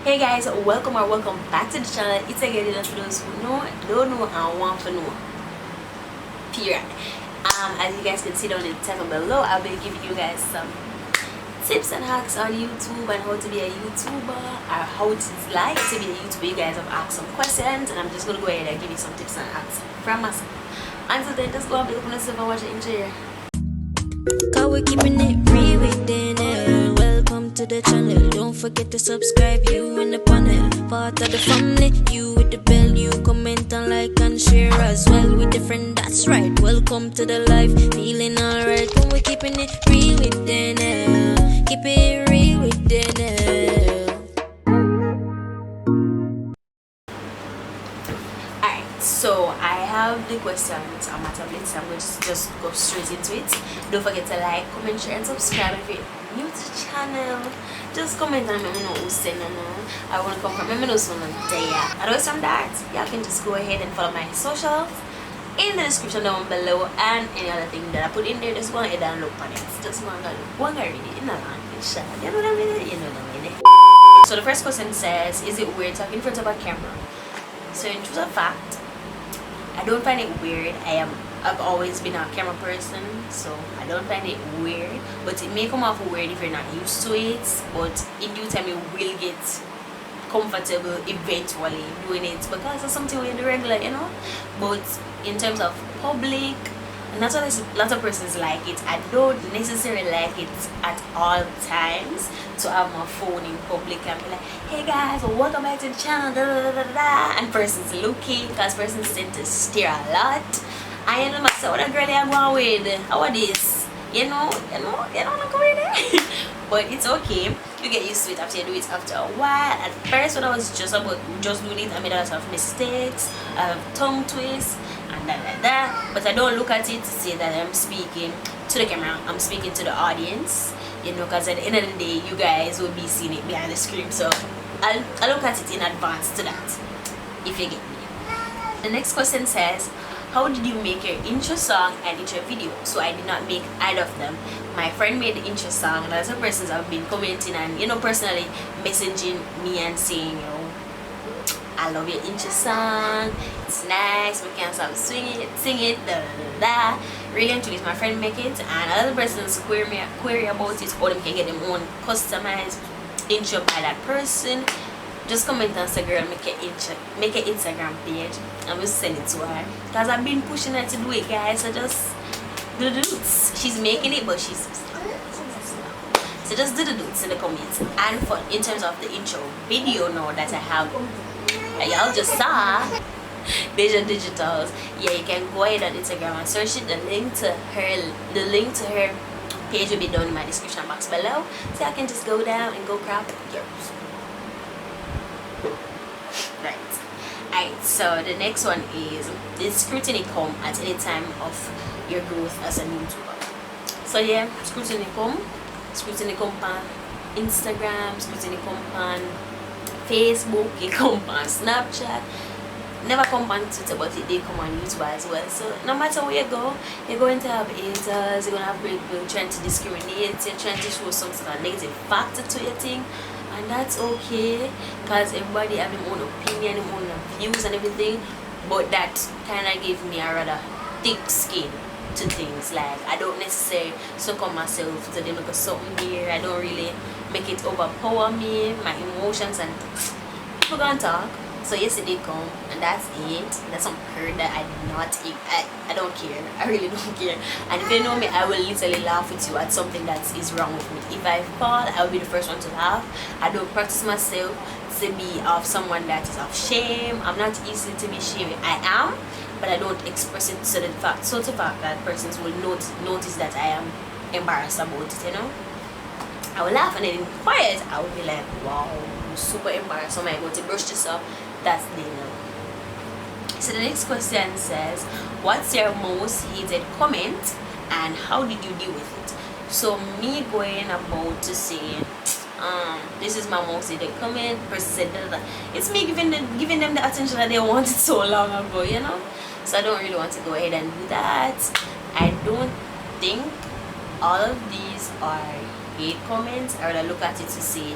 Hey guys, welcome or welcome back to the channel. It's again for those who know, don't know, and want to know. Period. As you guys can see down in the title below, I'll be giving you guys some tips and hacks on YouTube and how to be a YouTuber or how it's like to be a YouTuber. You guys have asked some questions and I'm just gonna go ahead and give you some tips and hacks from myself. Until then, just go and look on yourself and watch it. Enjoy. Cause we're keeping it real with Dainelle. Welcome to the channel. Don't forget to subscribe. You in the panel, part of the family. You with the bell. You comment and like and share as well with your friend. That's right. Welcome to the life. Feeling alright. Cause we're keeping it real with Dainelle. Keep it real with Dainelle. So I have the questions on my tablet, so I'm going to just go straight into it. Don't forget to like, comment, share, and subscribe if you're new to the channel. Just comment and let me know who's saying I want to come from. Let me know someone there. Otherwise from that, y'all can just go ahead and follow my socials in the description down below, and any other thing that I put in there, just go ahead and look on it. Just go and read it in a language. You know what I mean? You know what I mean? So the first question says, is it weird talking in front of a camera? So in truth of fact, I don't find it weird. I've always been a camera person, so I don't find it weird. But it may come off weird if you're not used to it. But in due time, you will get comfortable eventually doing it because it's something we do regular, you know. But in terms of public, not always lots of persons like it. I don't necessarily like it at all times to have my phone in public and be like, hey guys, welcome back to the channel, da, da, da, da, da. And persons looking, because persons tend to stare a lot. I know myself, what a girl I'm going with, how are this? You know, look over there. But it's okay, you get used to it after you do it after a while. At first when I was just doing it, I made a lot of mistakes, tongue twists and that. But I don't look at it to say that I'm speaking to the camera, I'm speaking to the audience, you know, because at the end of the day you guys will be seeing it behind the screen. So I look at it in advance to that, if you get me. The next question says, how did you make your intro song and intro video? So I did not make either of them. My friend made the intro song, and lots of persons have been commenting and, you know, personally messaging me and saying, you know, I love your intro song, it's nice, we can stop sing it, da da da. Really and truly, my friend make it, and other persons query about it, or them can get them own customized intro by that person. Just comment and say, girl, make an Instagram page and we'll send it to her. Because I've been pushing her to do it, guys. So just do the dudes. She's making it, but she's so just do the dudes in the comments. And for in terms of the intro video now that I have, y'all just saw Deja Digitals. Yeah, you can go ahead on Instagram and search it. The link to her page will be down in my description box below. So I can just go down and go grab yours. Right, so the next one is, did scrutiny come at any time of your growth as a YouTuber? So yeah, scrutiny come on Instagram, scrutiny come on Facebook, it come on Snapchat, never come on Twitter, but it did come on YouTube as well. So no matter where you go, you're going to have haters, you're going to have people trying to discriminate, you're trying to show some sort of negative factor to your thing. And that's okay, because everybody have their own opinion, their own views and everything. But that kind of gives me a rather thick skin to things. Like, I don't necessarily succumb myself to them because something here. I don't really make it overpower me, my emotions, and people gonna talk. So yes, it did come, and that's it. That's some hurt that I did not eat. I don't care. I really don't care. And if you know me, I will literally laugh with you at something that is wrong with me. If I fall, I will be the first one to laugh. I don't practice myself to be of someone that is of shame. I'm not easy to be shamed. I am, but I don't express it to the fact that persons will notice that I am embarrassed about it, you know. I will laugh, and then in quiet I will be like, wow, I'm super embarrassed. So I'm going to brush this up. That's Dainelle. So the next question says, what's your most hated comment and how did you deal with it? So me going about to say, this is my most hated comment, person said that, it's me giving them the attention that they wanted so long ago, you know. So I don't really want to go ahead and do that. I don't think all of these are hate comments. I would look at it to say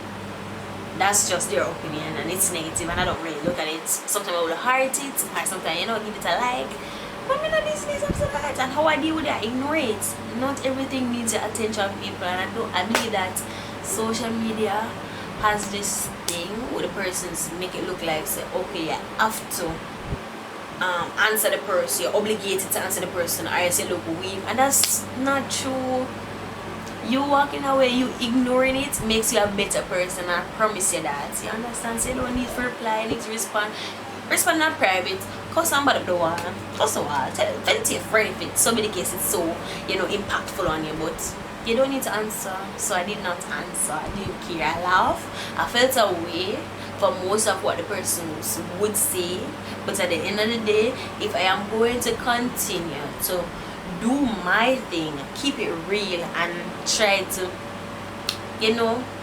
that's just their opinion and it's negative and I don't really look at it. Sometimes I will heart it or sometimes give it a like. But me not this needs to heart, and how I deal with it, I ignore it. Not everything needs the attention of people, and I believe that social media has this thing where the persons make it look like say, okay, you have to answer the person, you're obligated to answer the person, or you say look weak, and that's not true. You walking away, you ignoring it makes you a better person. I promise you that. You understand? So you don't need to reply, you need to respond. Respond not private. Cause somebody the one. Cause the one. Tell it to your friend if it's so many cases so impactful on you, but you don't need to answer. So I did not answer. I didn't care. I laughed. I felt away for most of what the persons would say. But at the end of the day, if I am going to continue to do my thing, keep it real, and try to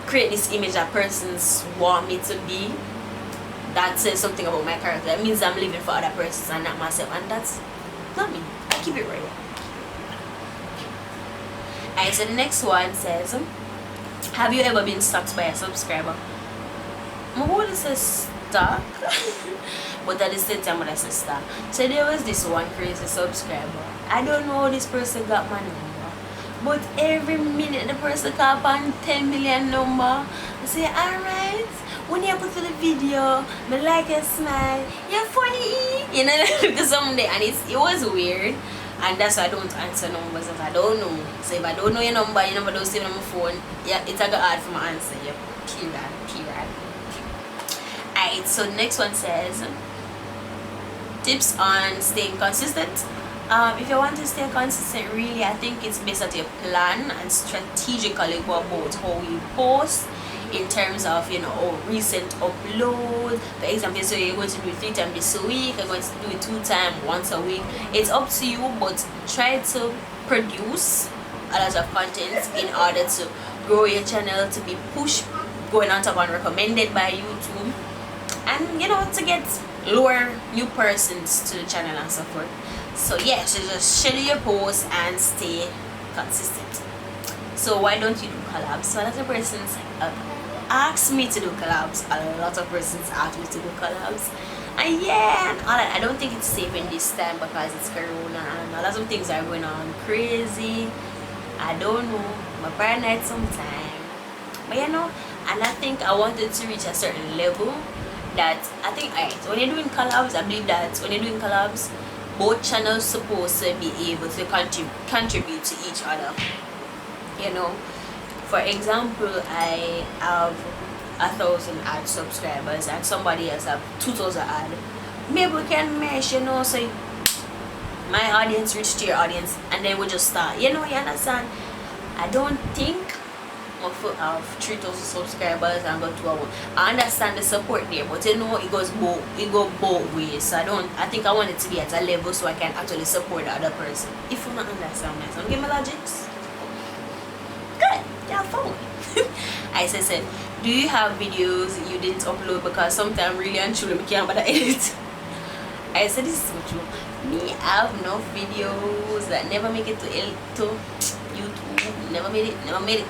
create this image that persons want me to be, that says something about my character. That means I'm living for other persons and not myself, and that's not me. I keep it real. Alright, so the next one says, have you ever been stalked by a subscriber? My word says stalk but at the same time when I say stalk. So there was this one crazy subscriber. I don't know how this person got my number, but every minute the person call on 10 million number. I say, alright, when you put to the video, me like a smile, you're funny, because someday, and it was weird, and that's why I don't answer numbers if I don't know. So if I don't know your number, you never don't save it on my phone, yeah, it's a go hard for my answer. Yeah, period. Alright, so next one says, tips on staying consistent. If you want to stay consistent, really, I think it's based on your plan and strategically go about how you post in terms of recent upload. For example, so you're going to do it 3 times this week, you're going to do it 2 times once a week. It's up to you, but try to produce a lot of content in order to grow your channel, to be pushed, going on top and recommended by YouTube, and to get lure new persons to the channel and so forth. So yeah, so just schedule your posts and stay consistent. So why don't you do collabs? So a lot of persons ask me to do collabs. A lot of persons ask me to do collabs, and yeah, and all that. I don't think it's safe in this time because it's Corona and a lot of things are going on crazy. I don't know, my paranoid sometime, but and I think I wanted to reach a certain level that I think when you're doing collabs, I believe that when you're doing collabs, both channels supposed to be able to contribute to each other. For example, I have 1,000 ad subscribers and somebody else have 2,000 ad. Maybe we can mesh, so my audience reach to your audience and then we just start. You understand? I don't think I have 3,000 subscribers and got 2 I understand the support there, but it goes both ways. So I think I want it to be at a level so I can actually support the other person. If you don't understand my son, give me logics. Good, yeah, phone. I said, do you have videos you didn't upload because sometimes really and truly I can't bother edit? I said, this is so true. Me, I have enough videos that never make it to YouTube. Never made it.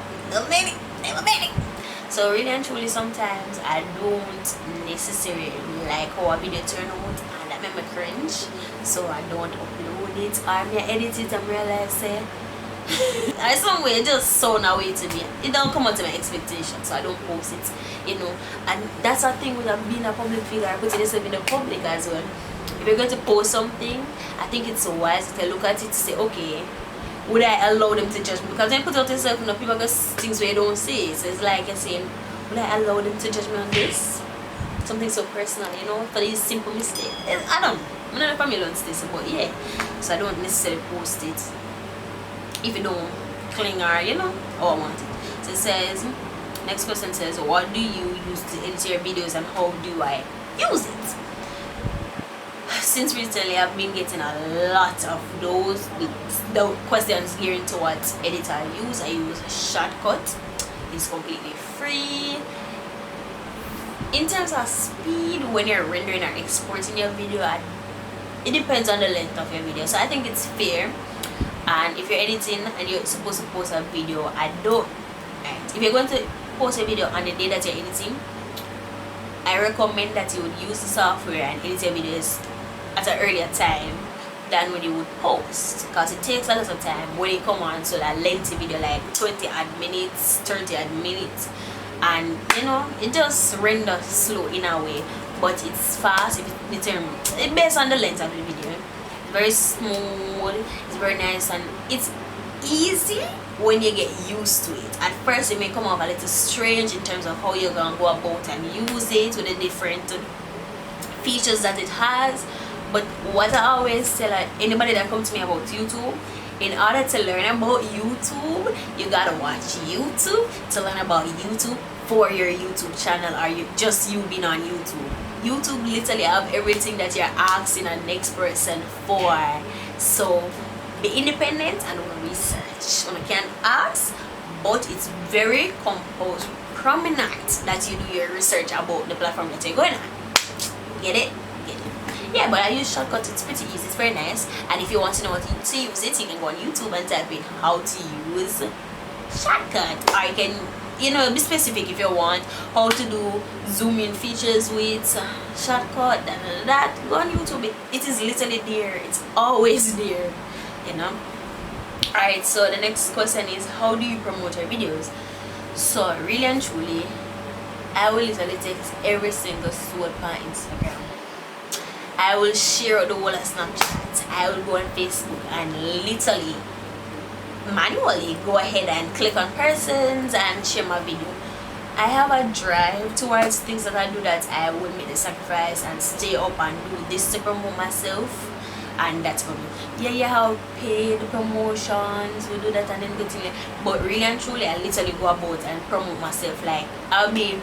So really and truly sometimes I don't necessarily like how a video turn out and that make me cringe, so I don't upload it or I edit it and realize say I some way it just sound away to me. It don't come out to my expectations, so I don't post it, and that's a thing with being a public figure. I put yourself in the public as well. If you're going to post something, I think it's so wise to look at it to say, okay, would I allow them to judge me? Because when you put out yourself, people got things where you don't say. So it's like you're saying, would I allow them to judge me on this? Something so personal, for these simple mistakes. I don't know. I'm not a family on this, but yeah. So I don't necessarily post it if you don't cling or, how I want it. So it says, next question says, what do you use to edit your videos and how do I use it? Since recently I've been getting a lot of those questions gearing to what editor I use. I use Shortcut. It's completely free. In terms of speed, when you're rendering or exporting your video, it depends on the length of your video. So I think it's fair. And if you're editing and you're supposed to post a video, if you're going to post a video on the day that you're editing, I recommend that you would use the software and edit your videos at an earlier time than when you would post, because it takes a lot of time when you come on so that lengthy video like 20 odd minutes, 30 odd minutes, and you know it just renders slow in a way, but it's fast. It's based on the length of the video. It's very smooth, it's very nice, and it's easy when you get used to it. At first it may come off a little strange in terms of how you're gonna go about and use it with the different features that it has, but what I always tell anybody that comes to me about YouTube, in order to learn about YouTube, you gotta watch YouTube to learn about YouTube for your YouTube channel, or you being on YouTube. YouTube literally have everything that you're asking a next person for. So be independent and do research. You can ask, but it's very prominent that you do your research about the platform that you're going on. Get it? Yeah, but I use Shortcut. It's pretty easy, it's very nice. And if you want to know what to use it, you can go on YouTube and type in how to use Shortcut, or you can, you know, be specific if you want how to do zoom in features with Shortcut, that go on YouTube. It is literally there, it's always there, you know. Alright, so the next question is, how do you promote your videos? So really and truly, I will literally take every single sword on Instagram. I will share out the whole of Snapchat. I will go on Facebook and literally manually go ahead and click on persons and share my video. I have a drive towards things that I do, that I will make the sacrifice and stay up and do this to promote myself, and that's for me. Yeah, you have paid promotions, we do that and then continue. But really and truly, I literally go about and promote myself. Like, I'll be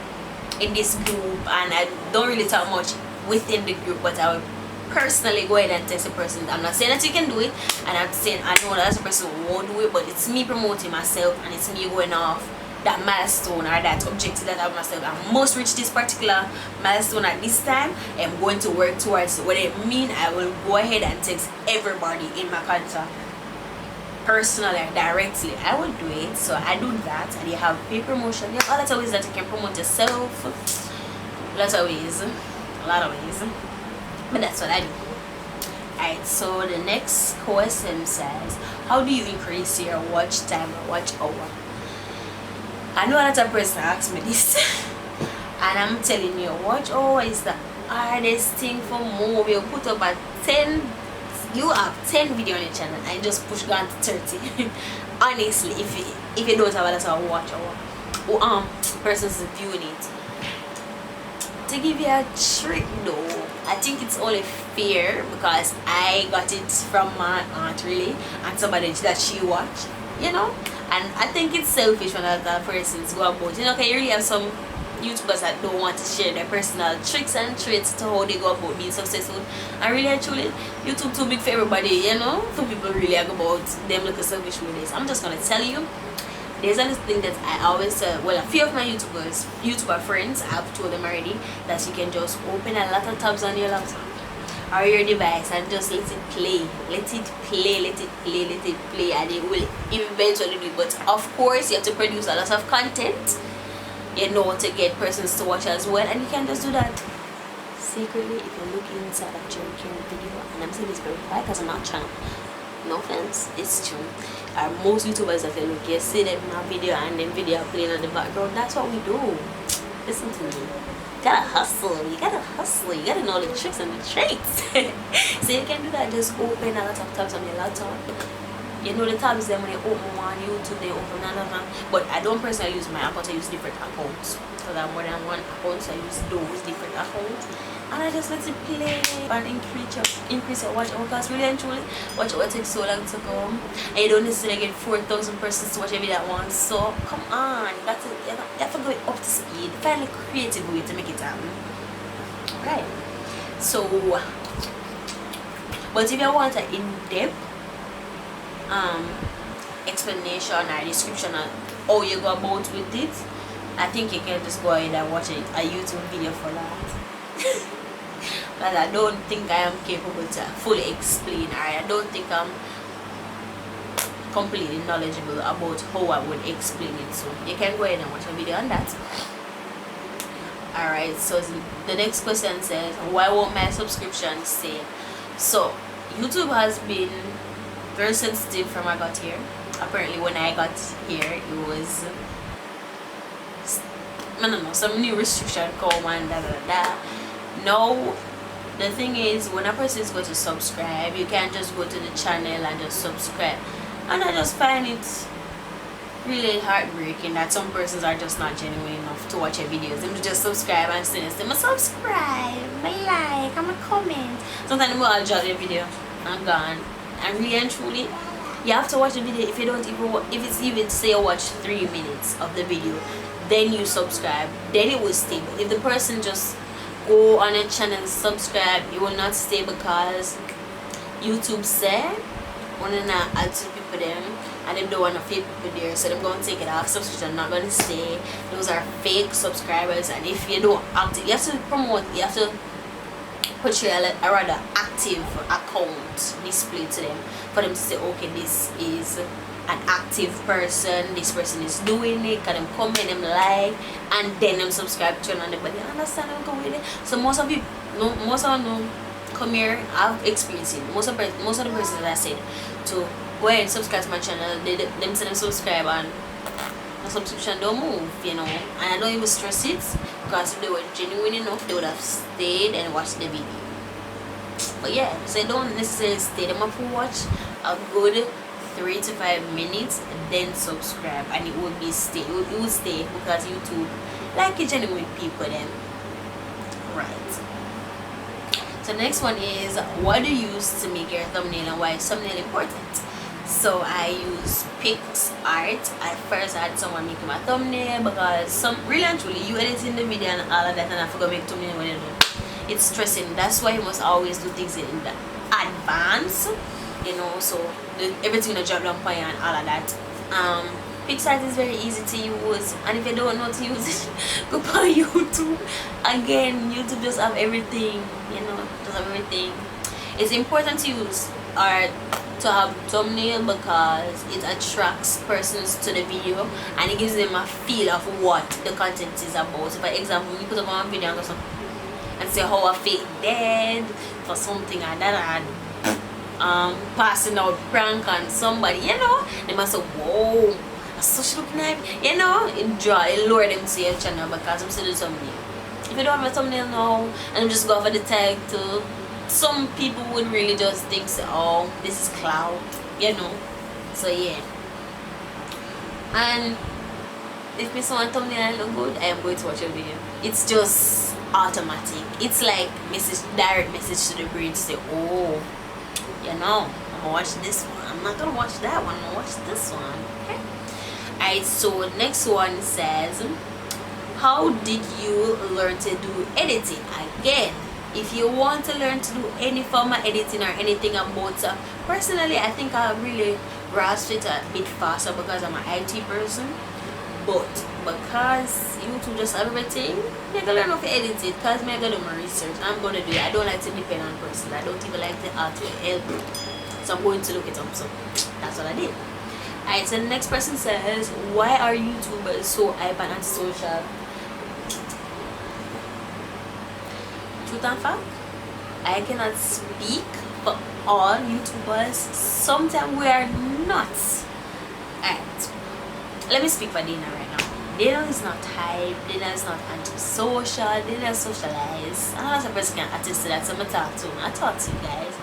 in this group and I don't really talk much within the group, but I will personally go ahead and text a person. I'm not saying that you can do it, and I'm saying I know that the person won't do it, but it's me promoting myself, and it's me going off that milestone or that objective that I have myself. I must reach this particular milestone at this time. I'm going to work towards what it means. I will go ahead and text everybody in my contact personally, directly. I will do it. So I do that, and you have pay promotion. You have a lot of ways that you can promote yourself. A lot of ways. But that's what I do. Alright, so the next question says, how do you increase your watch time or watch hour? I know a lot of person ask me this and I'm telling you, watch hour is the hardest thing for more. You put up at 10, you have 10 video on your channel and just push down to 30. Honestly, if you don't have a lot of watch hour, persons viewing it. To give you a trick though, I think it's only fair because I got it from my aunt really, and somebody that she watched, you know. And I think it's selfish when other persons go about, you know, because you really have some YouTubers that don't want to share their personal tricks and traits to how they go about being successful. And really actually, YouTube too big for everybody, you know. Some people really are about them looking selfish with this. I'm just gonna tell you, there's a little thing that I always well, a few of my YouTuber friends, I've told them already that you can just open a lot of tabs on your laptop or your device and just let it play, and it will eventually do it. But of course you have to produce a lot of content, you know, to get persons to watch as well, and you can just do that secretly if you look inside of your video. And I'm saying this very quiet because I'm not trying, no offense, it's true. Most YouTubers that you look, you see them in a video and then video playing in the background. That's what we do. Listen to me. You gotta hustle, you gotta know the tricks and the traits. So you can do that, just open a lot of tabs on your laptop. You know the tabs then when you open one YouTube, they open another. But I don't personally use my account, I use different accounts. Because I have more than one account, so I use those different accounts. And I just let it play and increase your watch hour, because really and truly watch hour takes so long to come, and you don't necessarily get 4,000 persons to watch every video at once. So come on, you have to go up to speed, find a creative way to make it happen. Right. So but if you want an in-depth explanation or description on how you go about with it, I think you can just go ahead and watch a YouTube video for that. But I don't think I am capable to fully explain, or I don't think I'm completely knowledgeable about how I would explain it. So you can go ahead and watch a video on that. Alright, so the next question says, why won't my subscription stay? So YouTube has been very sensitive from I got here. Apparently when I got here it was, I don't know, some new restriction come and da da da. No, the thing is, when a person is going to subscribe, you can't just go to the channel and just subscribe. And I just find it really heartbreaking that some persons are just not genuine enough to watch your videos. Them just subscribe and say, "I'm a subscribe, I like, I'm a comment." Sometimes I'll judge your video and gone. And really and truly, you have to watch the video. If you don't even, if it's even say you watch 3 minutes of the video, then you subscribe, then it will stay. But if the person just go on a channel and subscribe, it will not stay, because YouTube said when they're not add to people them and they don't want to fake people there, so they're going to take it off. Subscription not going to stay. Those are fake subscribers, and if you don't active, you have to promote, you have to put your a rather active account display to them for them to say, okay, this is an active person, this person is doing it, can them comment, them like, and then them subscribe to another. But you understand them go with it. So most of you, no, most of them come here, I've experienced it. Most of the persons that I said to go ahead and subscribe to my channel, them say them subscribe and the subscription don't move, you know. And I don't even stress it, because if they were genuine enough, they would have stayed and watched the video. But yeah, so don't necessarily stay. Them have to watch a good 3 to 5 minutes and then subscribe, and it will be stay. It will stay, because YouTube like it genuine people then. Right. So next one is, what do you use to make your thumbnail and why is thumbnail important? So I use PixArt. At first I had someone make my thumbnail, because some really and truly you editing the video and all of that, and I forgot to make thumbnail when you do. It's stressing. That's why you must always do things in the advance, you know, so everything in the job long and all of that. PixArt is very easy to use, and if you don't know to use it, go on YouTube. Again, YouTube just have everything, you know, just have everything. It's important to use art to have thumbnail, because it attracts persons to the video and it gives them a feel of what the content is about. So for example, you put up one video and say how I fake dead for something and that, passing out prank on somebody, you know, they must say, whoa, that's such look nice, you know, it lure them to your channel because I'm still the thumbnail. If you don't have a thumbnail now and just go for the title, some people would really just think, oh, this is cloud, you know. So yeah. And if me saw a thumbnail look good, I am going to watch your video. It's just automatic. It's like direct message to the brain to say, oh, you know, I'm gonna watch this one. I'm not gonna watch that one. I'm gonna watch this one. Okay. Alright. So next one says, how did you learn to do editing? Again, if you want to learn to do any form of editing or anything about personally, I think I really grasp it a bit faster because I'm an IT person. But because YouTube just have everything, I can learn how to edit it, because I'm gonna do my research. I'm gonna do it. I don't like to depend on person. I don't even like to ask for help. So I'm going to look it up. So that's what I did. Alright, so the next person says, why are YouTubers so hype and antisocial? Truth and fact, I cannot speak for all YouTubers. Sometimes we are nuts. Alright, let me speak for Dainelle right now. Dainelle is not hype, Dainelle is not antisocial, Dainelle socialize. Another person can attest to that, so I'm gonna talk to him. I talk to you guys.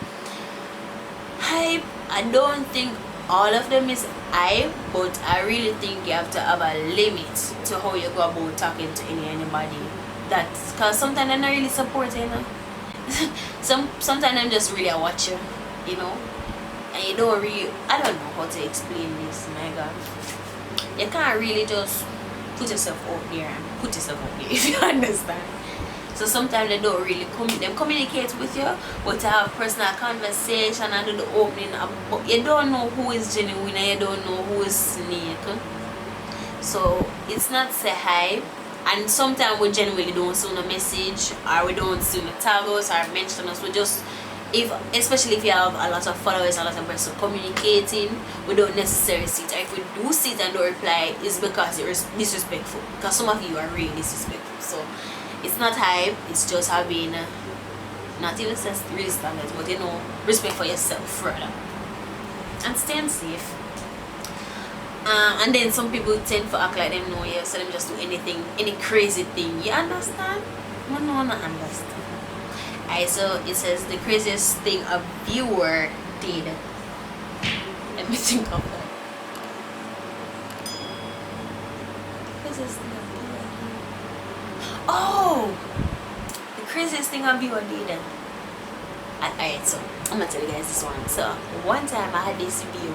Hype, I don't think all of them is hype, but I really think you have to have a limit to how you go about talking to anybody. That's because sometimes they're not really supporting, you know. Sometimes I'm just really a watcher, you know, and you don't really, I don't know how to explain this, my god. You can't really just put yourself out there and put yourself out there, if you understand. So sometimes they don't really communicate with you, but to have personal conversation and do the opening up, but you don't know who is genuine and you don't know who is snake. So it's not say hype. And sometimes we genuinely don't see no message, or we don't see no tag us or mention us. We just, especially if you have a lot of followers, a lot of people communicating, we don't necessarily see it. Or if we do see it and don't reply, it's because you're disrespectful. Because some of you are really disrespectful. So It's not hype, it's just having not even real standards, but you know, respect for yourself rather, and staying safe. And then some people tend to act like them know you, so them just do anything, any crazy thing. You understand? No, no, not understand. Alright, so it says the craziest thing a viewer did. Let me think of that. Craziest thing a viewer did. Oh, the craziest thing a viewer did. Alright, so I'm gonna tell you guys this one. So one time I had this view.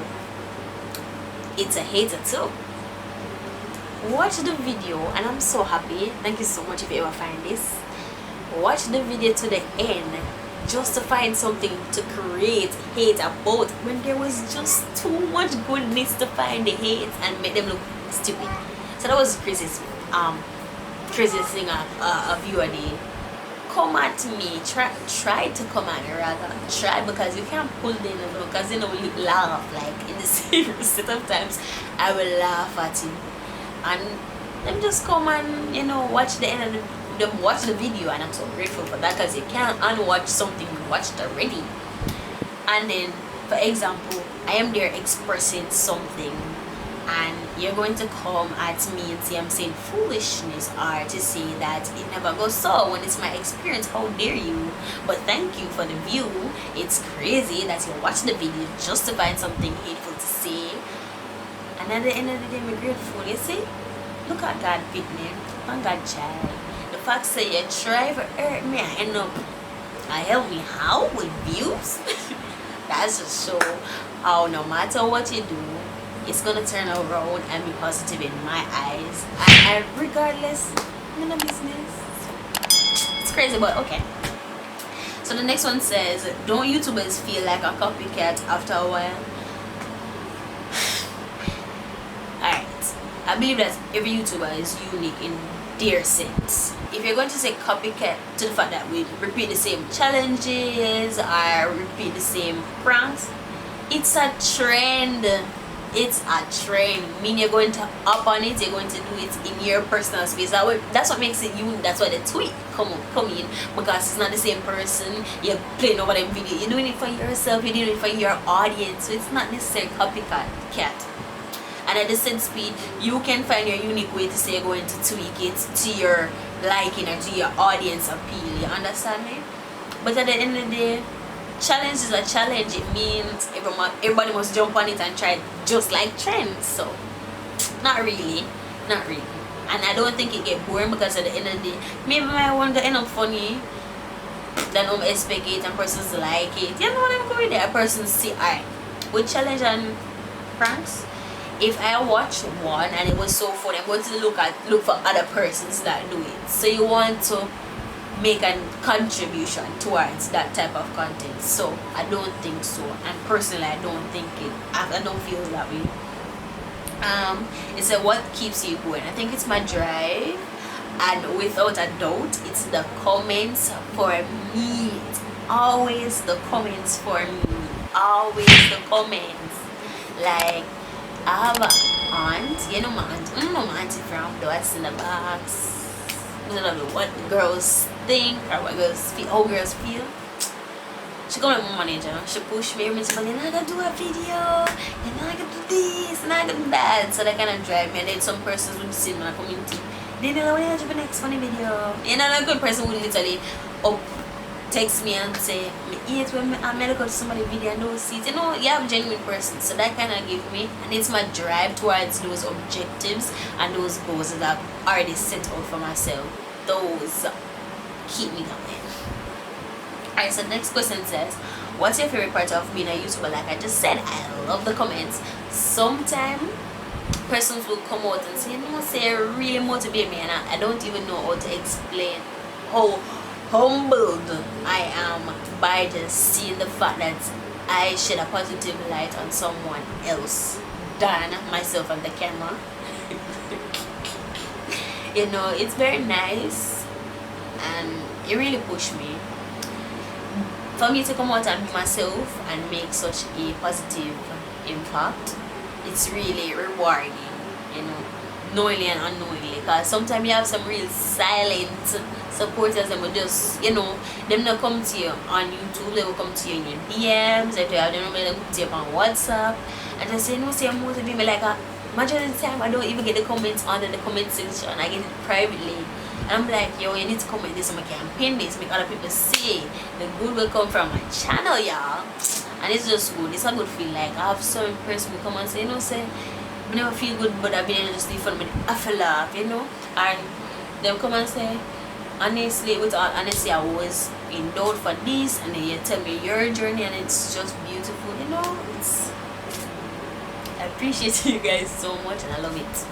It's a hater too. Watch the video, and I'm so happy. Thank you so much if you ever find this. Watch the video to the end just to find something to create hate about when there was just too much goodness to find the hate and make them look stupid. So that was the craziest thing a viewer did. Come at me, try to come at me rather. Try, because you can't pull them along, because you know you laugh like in the same set of times I will laugh at you. And them just come and, you know, watch the end of them watch the video, and I'm so grateful for that, because you can't unwatch something you watched already. And then for example, I am there expressing something and you're going to come at me and say I'm saying foolishness, or to say that it never goes so when it's my experience. How dare you? But thank you for the view. It's crazy that you watch the video just to find something hateful to say. And at the end of the day, we're grateful. You see, look at God pick me and God child. The fact that you try to hurt me, I end up help me how with views. That's just show how no matter what you do, it's gonna turn around and be positive in my eyes. And regardless, none of business. It's crazy, but okay. So the next one says, don't YouTubers feel like a copycat after a while? Alright, I believe that every YouTuber is unique in their sense. If you're going to say copycat to the fact that we repeat the same challenges or repeat the same pranks, it's a trend. It's a trend. Mean you're going to up on it, you're going to do it in your personal space. That's what makes it unique. That's why the tweet come in, because it's not the same person. You're playing over them video. You're doing it for yourself. You're doing it for your audience. So it's not necessarily copycat. And at the same speed, you can find your unique way to say you're going to tweak it to your liking or to your audience appeal. You understand me? But at the end of the day, challenge is a challenge. It means everybody must jump on it and try it just like trends. So not really. And I don't think it get boring, because at the end of the day, maybe my one to end up funny than expect it and persons like it. You know what I'm going there? Persons see, alright, with challenge and pranks, if I watch one and it was so funny, I'm going to look for other persons that do it. So you want to make a contribution towards that type of content. So I don't think so, and personally I don't feel that way. It's what keeps you going. I think it's my drive, and without a doubt it's the comments for me. It's always the comments for me, always the comments. Like, I have an aunt, you know my aunt, I don't know my auntie from Dust in the Box. I don't know what girls think or what girls feel, how girls feel. She called me my manager. She pushed me every time. You're not gonna do a video. You're not gonna do this. You're not gonna do that. So that kind of drive me. And then some persons would sit in my community. They don't know when you have the next funny video. You know, a good person would literally text me and say, "Yes, when I look at somebody's video and those seats." You know, you have genuine persons. So that kind of give me, and it's my drive towards those objectives and those goals that I've already set out for myself. Those keep me going. Alright, so the next question says, what's your favorite part of being a YouTuber? Like I just said, I love the comments. Sometimes persons will come out and say, no, say really motivate me, and I don't even know how to explain how humbled I am by just seeing the fact that I shed a positive light on someone else than myself on the camera. You know, it's very nice and it really pushed me. For me to come out and be myself and make such a positive impact, it's really rewarding, you know, knowingly and unknowingly, because sometimes you have some real silent supporters, them will just, you know, them not come to you on YouTube, they will come to you in your DMs, if you have them, they will come to you on WhatsApp, and just say, no, say, I'm motivated me like a majority of the time, I don't even get the comments under the comment section, I get it privately, and I'm like, yo, you need to comment this on my campaign, this, make other people see, the good will come from my channel, y'all, and it's just good, it's a good feel, like, I have some person who come and say, you know, say, I never feel good, but I've been just leave for me, I feel laugh, you know, and them come and say, honestly, with all honesty, I was in doubt for this, and then you tell me your journey, and it's just beautiful, you know. I appreciate you guys so much, and I love it.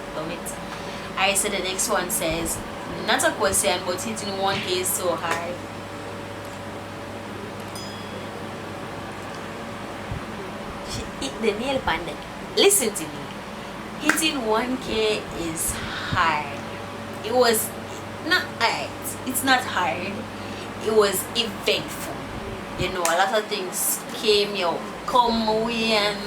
Alright, so the next one says, not a question, but hitting 1K is so hard. She hit the nail on it. Listen to me. Hitting 1K is hard. It was not hard. It's not hard. It was eventful. You know, a lot of things come away, and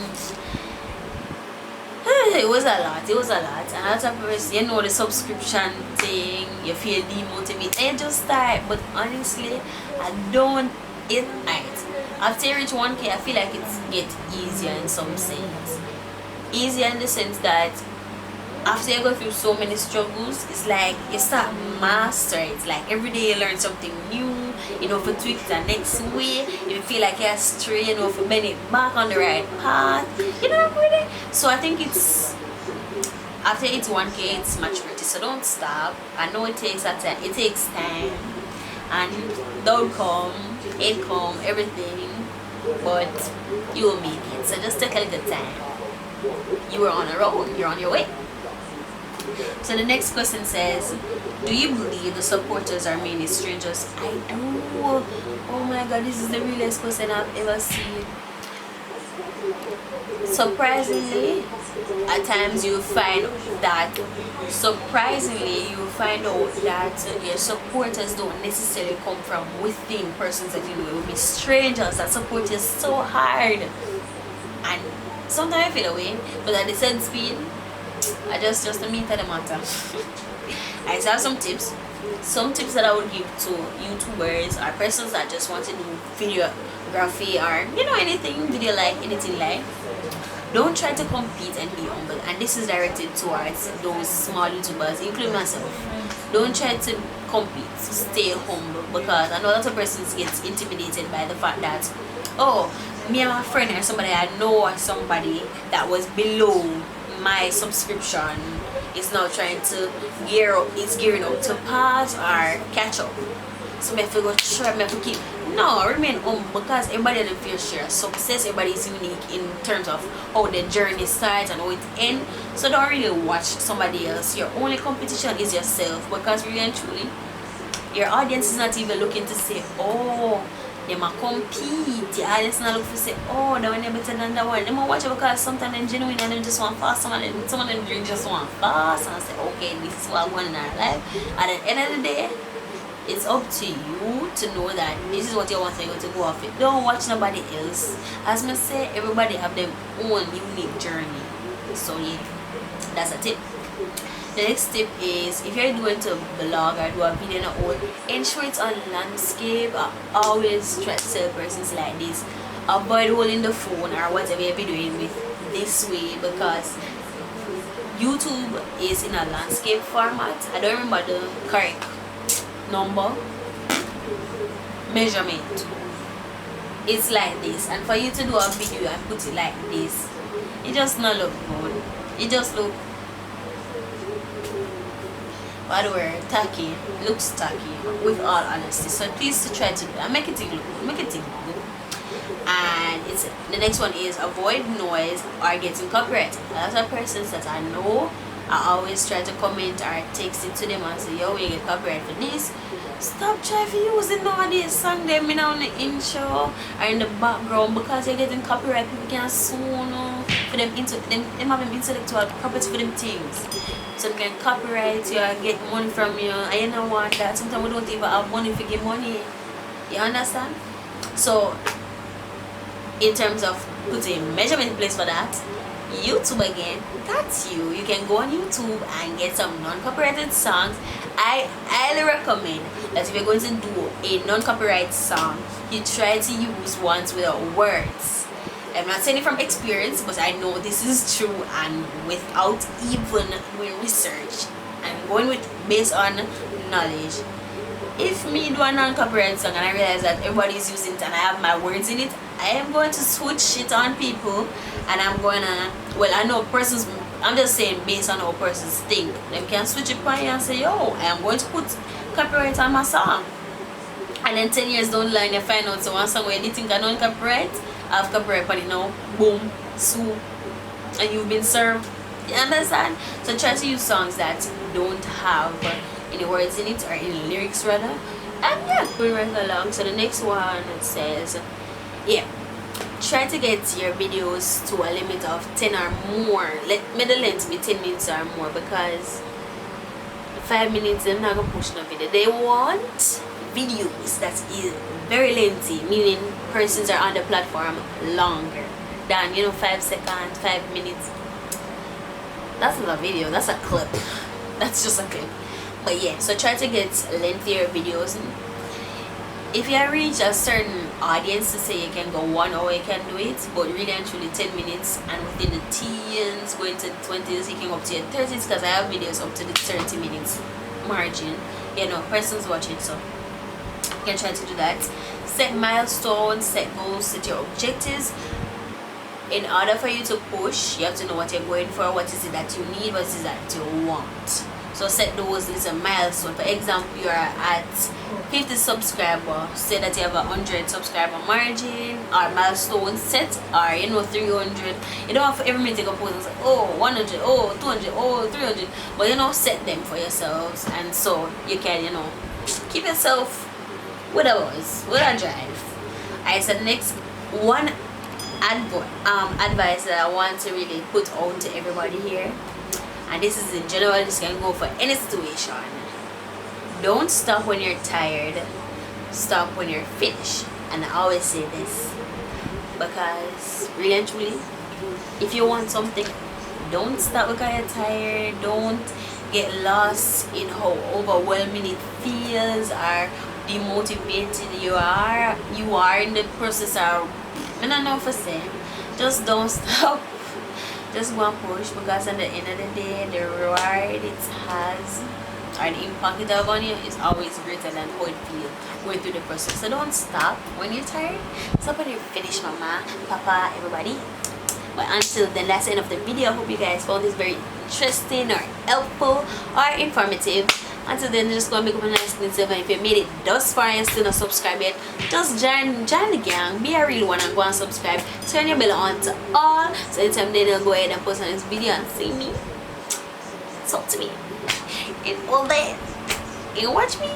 it was a lot. And a lot of people, you know, the subscription thing, you feel demotivated, and you just start. But honestly, it hurt. After you reach 1K, I feel like it gets easier in some sense. Easier in the sense that after you go through so many struggles, it's like you start master it. It's like every day you learn something new, you know, for tweak the next way. You feel like you're astray, you know, for bend it back on the right path. You know, really. So I think it's after it's 1K, it's maturity. So don't stop. I know it takes that time. It takes time, and don't come, it come, everything, but you will make it. So just take a little time. You are on a road. You're on your way. So the next question says, do you believe the supporters are mainly strangers? I do. Oh my god, this is the realest question I've ever seen. Surprisingly, at times you find that your supporters don't necessarily come from within persons that you know. It will be strangers that support you so hard, and sometimes I feel away, but at the same speed, I just the meat of the matter. I have some tips that I would give to YouTubers or persons that just want to do videography or, you know, anything like. Don't try to compete and be humble, and this is directed towards those small YouTubers, including myself. Don't try to compete, stay humble, because I know a lot of persons get intimidated by the fact that, oh, me and my friend or somebody I know or somebody that was below my subscription is now trying to gearing up to pass or catch up. So me feel go try, me keep remain humble, because everybody has a fair share of success. Everybody is unique in terms of how the journey starts and how it ends. So don't really watch somebody else. Your only competition is yourself, because really and truly your audience is not even looking to say, oh, they might compete. The audience not look to say, oh, that one better than that one. They might watch it because sometimes they're genuine and they just want fast. Some of them just want fast, and I say, okay, this is what I want in our life. At the end of the day, it's up to you to know that this is what you want to go off it. Don't watch nobody else. As I say, everybody have their own unique journey. So yeah, that's a tip. The next tip is, if you're going to blog or do a video on your own, ensure it's on landscape. I always try to tell persons like this, avoid holding the phone or whatever you're doing with this way, because YouTube is in a landscape format. I don't remember the correct measurement. It's like this, and for you to do a video and put it like this, it just not look good. It just look, by the way, tacky. Looks tacky, with all honesty. So please to try to do that. Make it look good. And it's the next one is avoid noise or getting copyright. A lot of persons that I know, I always try to comment or text it to them and say, yo, you get copyright for this. Stop trying to use it nowadays. Song them in on the intro or in the background, because you're getting copyright. People can sue for them having intellectual property for them things. So they can copyright you and get money from you, and you don't want that. Sometimes we don't even have money to get money. You understand? So in terms of putting measurement in place for that, YouTube again, that's you. You can go on YouTube and get some non-copyrighted songs. I highly recommend that if you're going to do a non-copyright song, you try to use ones without words. I'm not saying it from experience, but I know this is true, and without even doing research and going with based on knowledge. If me do a non-copyright song and I realize that everybody's using it and I have my words in it, I am going to switch shit on people, and I'm gonna, well, I know persons, I'm just saying based on how persons think, they can switch it on you and say, yo, I am going to put copyright on my song, and then 10 years down the line you find out so one song where you think I don't copyright, I have copyright on it now, boom, sue, and you've been served. You understand? So try to use songs that don't have any words in it, or any lyrics rather, and yeah, we're right along. So the next one says, yeah, try to get your videos to a limit of 10 or more. Let the length be 10 minutes or more, because 5 minutes they're not gonna push no video. They want videos that is very lengthy, meaning persons are on the platform longer than 5 seconds, 5 minutes. That's not a video, that's a clip. That's just a clip. But yeah, so try to get lengthier videos. If you reach a certain audience, to say you can go 1 hour, you can do it, but really and truly 10 minutes, and within the teens going to 20s, you can go up to your 30s, because I have videos up to the 30 minutes margin, persons watching. So you can try to do that. Set milestones, set goals, set your objectives. In order for you to push, you have to know what you're going for, what is it that you need, what is it that you want. So set those as a milestone. For example, you are at 50 subscriber, say that you have a 100 subscriber margin or milestone set, or 300. You don't have to every minute take a post and say, oh, 100, oh, 200, oh, 300, but set them for yourselves, and so you can keep yourself with a buzz, with a drive. Alright, so the next one advice that I want to really put on to everybody here, and this is in general, this can go for any situation. Don't stop when you're tired, stop when you're finished. And I always say this, because really and truly, if you want something, don't stop because you're tired. Don't get lost in how overwhelming it feels or demotivated you are in the process of, I don't know if I say, just don't stop. Just go and push, because at the end of the day, the reward it has, or the impact it have on you, is always greater than how it feels going through the process. So don't stop when you're tired. Stop when you're finished, mama, papa, everybody. But until then, that's the end of the video. I hope you guys found this very interesting or helpful or informative. Until then, just go and make up a nice clean self. And if you made it thus far and still not subscribed yet, just join the gang, be a real one, and go and subscribe. Turn your bell on to all, so anytime they'll go ahead and post on this video and see me, talk to me, and all that, and watch me.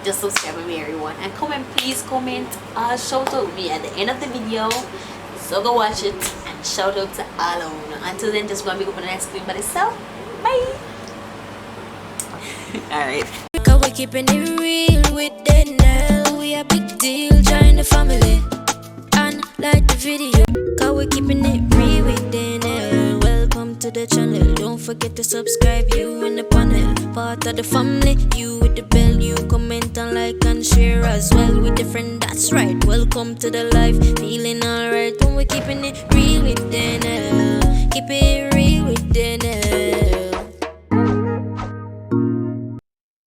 Just subscribe to me, everyone, and comment, please comment, shout out me at the end of the video. So go watch it and shout out to all of them. Until then, just go and make up a nice clean by yourself. Bye. Alright. Cause we keeping it real with Dainelle. We a big deal, join the family. And like the video. Cause we keeping it real with Dainelle. Welcome to the channel. Don't forget to subscribe, you in the panel. Part of the family, you with the bell. You comment and like and share as well with the friend, that's right. Welcome to the life, feeling alright. When we keeping it real with Dainelle. Keep it real with Dainelle.